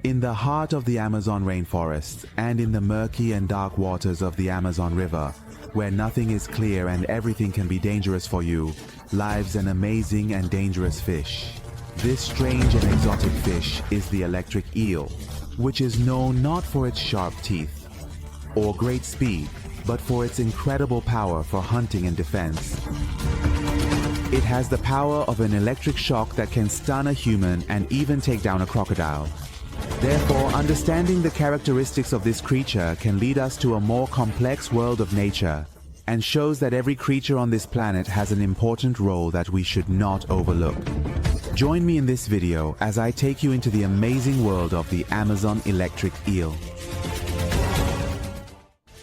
In the heart of the Amazon rainforest and in the murky and dark waters of the Amazon River, where nothing is clear and everything can be dangerous for you, lives an amazing and dangerous fish. This strange and exotic fish is the electric eel, which is known not for its sharp teeth or great speed, but for its incredible power for hunting and defense. It has the power of an electric shock that can stun a human and even take down a crocodile. Therefore, understanding the characteristics of this creature can lead us to a more complex world of nature, and shows that every creature on this planet has an important role that we should not overlook. Join me in this video as I take you into the amazing world of the Amazon electric eel.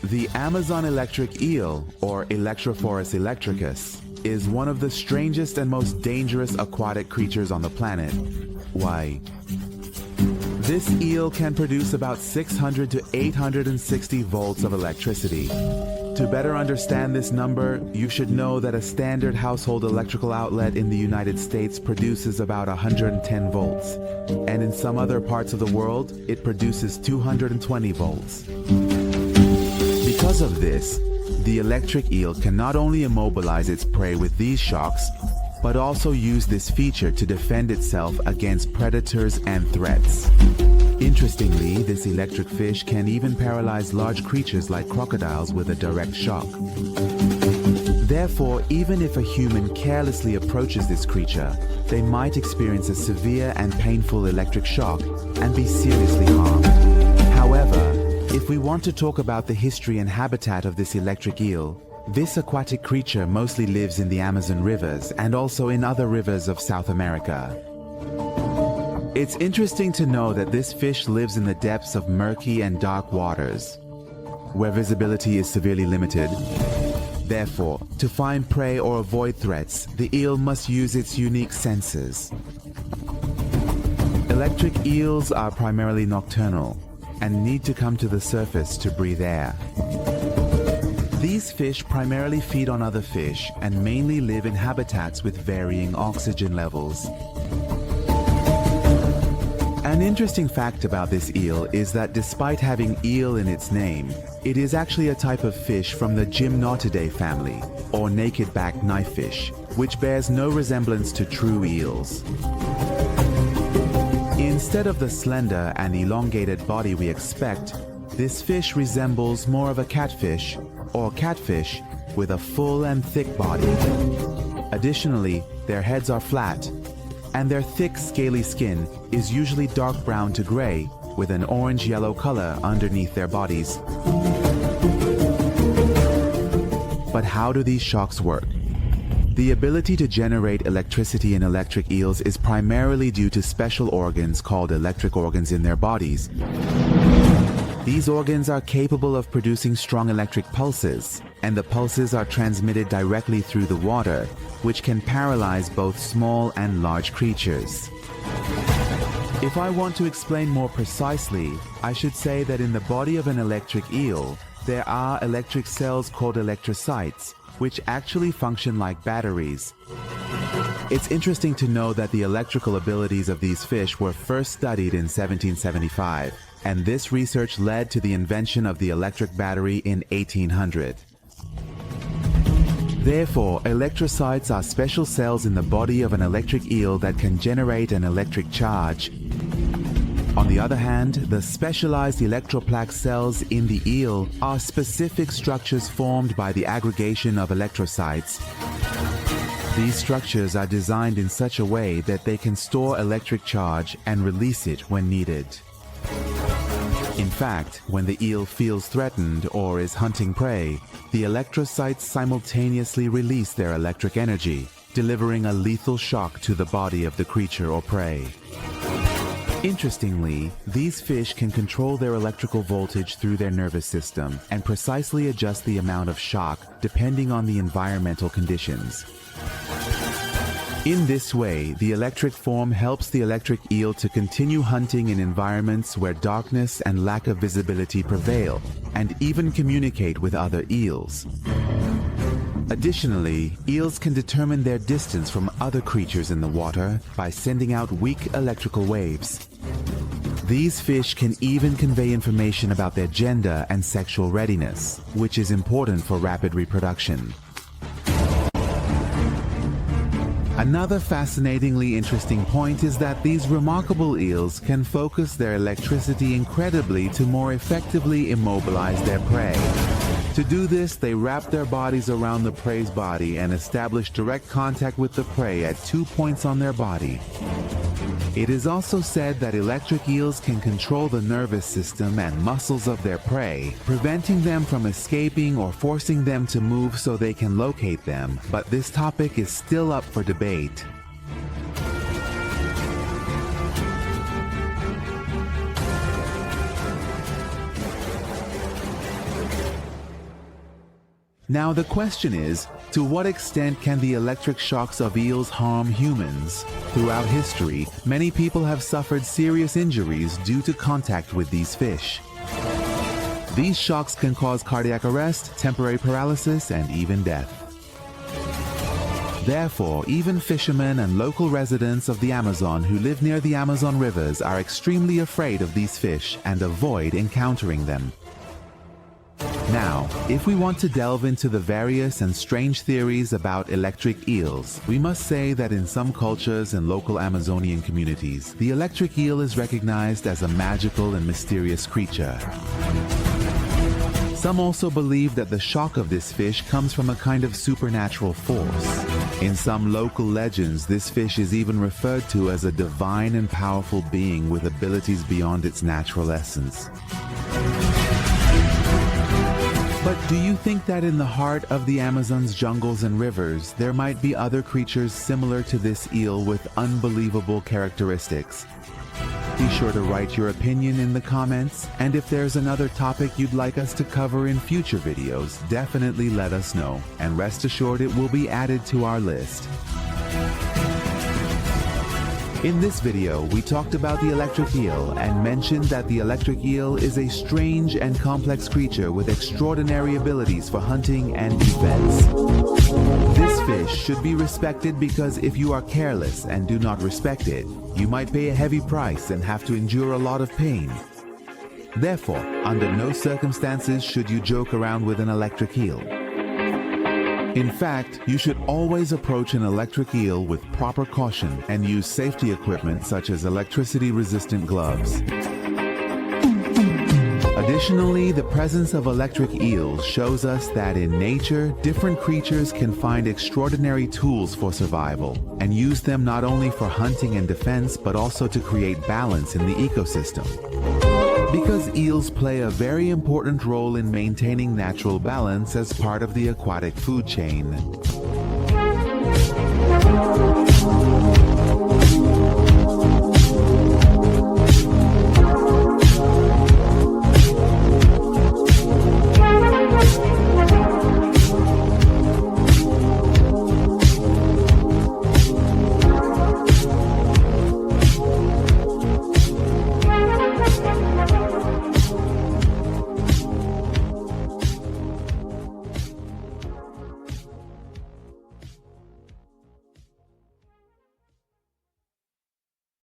The Amazon electric eel, or Electrophorus electricus, is one of the strangest and most dangerous aquatic creatures on the planet. Why? This eel can produce about 600 to 860 volts of electricity. To better understand this number, you should know that a standard household electrical outlet in the United States produces about 110 volts, and in some other parts of the world, it produces 220 volts. Because of this, the electric eel can not only immobilize its prey with these shocks, but also use this feature to defend itself against predators and threats. Interestingly, this electric fish can even paralyze large creatures like crocodiles with a direct shock. Therefore, even if a human carelessly approaches this creature, they might experience a severe and painful electric shock and be seriously harmed. However, if we want to talk about the history and habitat of this electric eel, this aquatic creature mostly lives in the Amazon rivers and also in other rivers of South America. It's interesting to know that this fish lives in the depths of murky and dark waters, where visibility is severely limited. Therefore, to find prey or avoid threats, the eel must use its unique senses. Electric eels are primarily nocturnal and need to come to the surface to breathe air. These fish primarily feed on other fish and mainly live in habitats with varying oxygen levels. An interesting fact about this eel is that despite having eel in its name, it is actually a type of fish from the Gymnotidae family, or naked-back knifefish, which bears no resemblance to true eels. Instead of the slender and elongated body we expect, this fish resembles more of a catfish, or catfish, with a full and thick body. Additionally, their heads are flat, and their thick, scaly skin is usually dark brown to gray, with an orange-yellow color underneath their bodies. But how do these shocks work? The ability to generate electricity in electric eels is primarily due to special organs called electric organs in their bodies. These organs are capable of producing strong electric pulses, and the pulses are transmitted directly through the water, which can paralyze both small and large creatures. If I want to explain more precisely, I should say that in the body of an electric eel, there are electric cells called electrocytes, which actually function like batteries. It's interesting to know that the electrical abilities of these fish were first studied in 1775, and this research led to the invention of the electric battery in 1800. Therefore, electrocytes are special cells in the body of an electric eel that can generate an electric charge. On the other hand, the specialized electroplaque cells in the eel are specific structures formed by the aggregation of electrocytes. These structures are designed in such a way that they can store electric charge and release it when needed. In fact, when the eel feels threatened or is hunting prey, the electrocytes simultaneously release their electric energy, delivering a lethal shock to the body of the creature or prey. Interestingly, these fish can control their electrical voltage through their nervous system and precisely adjust the amount of shock depending on the environmental conditions. In this way, the electric form helps the electric eel to continue hunting in environments where darkness and lack of visibility prevail, and even communicate with other eels. Additionally, eels can determine their distance from other creatures in the water by sending out weak electrical waves. These fish can even convey information about their gender and sexual readiness, which is important for rapid reproduction. Another fascinatingly interesting point is that these remarkable eels can focus their electricity incredibly to more effectively immobilize their prey. To do this, they wrap their bodies around the prey's body and establish direct contact with the prey at 2 points on their body. It is also said that electric eels can control the nervous system and muscles of their prey, preventing them from escaping or forcing them to move so they can locate them, but this topic is still up for debate. Now the question is, to what extent can the electric shocks of eels harm humans? Throughout history, many people have suffered serious injuries due to contact with these fish. These shocks can cause cardiac arrest, temporary paralysis, and even death. Therefore, even fishermen and local residents of the Amazon who live near the Amazon rivers are extremely afraid of these fish and avoid encountering them. Now, if we want to delve into the various and strange theories about electric eels, we must say that in some cultures and local Amazonian communities, the electric eel is recognized as a magical and mysterious creature. Some also believe that the shock of this fish comes from a kind of supernatural force. In some local legends, this fish is even referred to as a divine and powerful being with abilities beyond its natural essence. But do you think that in the heart of the Amazon's jungles and rivers, there might be other creatures similar to this eel with unbelievable characteristics? Be sure to write your opinion in the comments, and if there's another topic you'd like us to cover in future videos, definitely let us know, and rest assured it will be added to our list. In this video, we talked about the electric eel and mentioned that the electric eel is a strange and complex creature with extraordinary abilities for hunting and defense. This fish should be respected because if you are careless and do not respect it, you might pay a heavy price and have to endure a lot of pain. Therefore, under no circumstances should you joke around with an electric eel. In fact, you should always approach an electric eel with proper caution and use safety equipment such as electricity-resistant gloves. Additionally, the presence of electric eels shows us that in nature, different creatures can find extraordinary tools for survival and use them not only for hunting and defense but also to create balance in the ecosystem. Because eels play a very important role in maintaining natural balance as part of the aquatic food chain,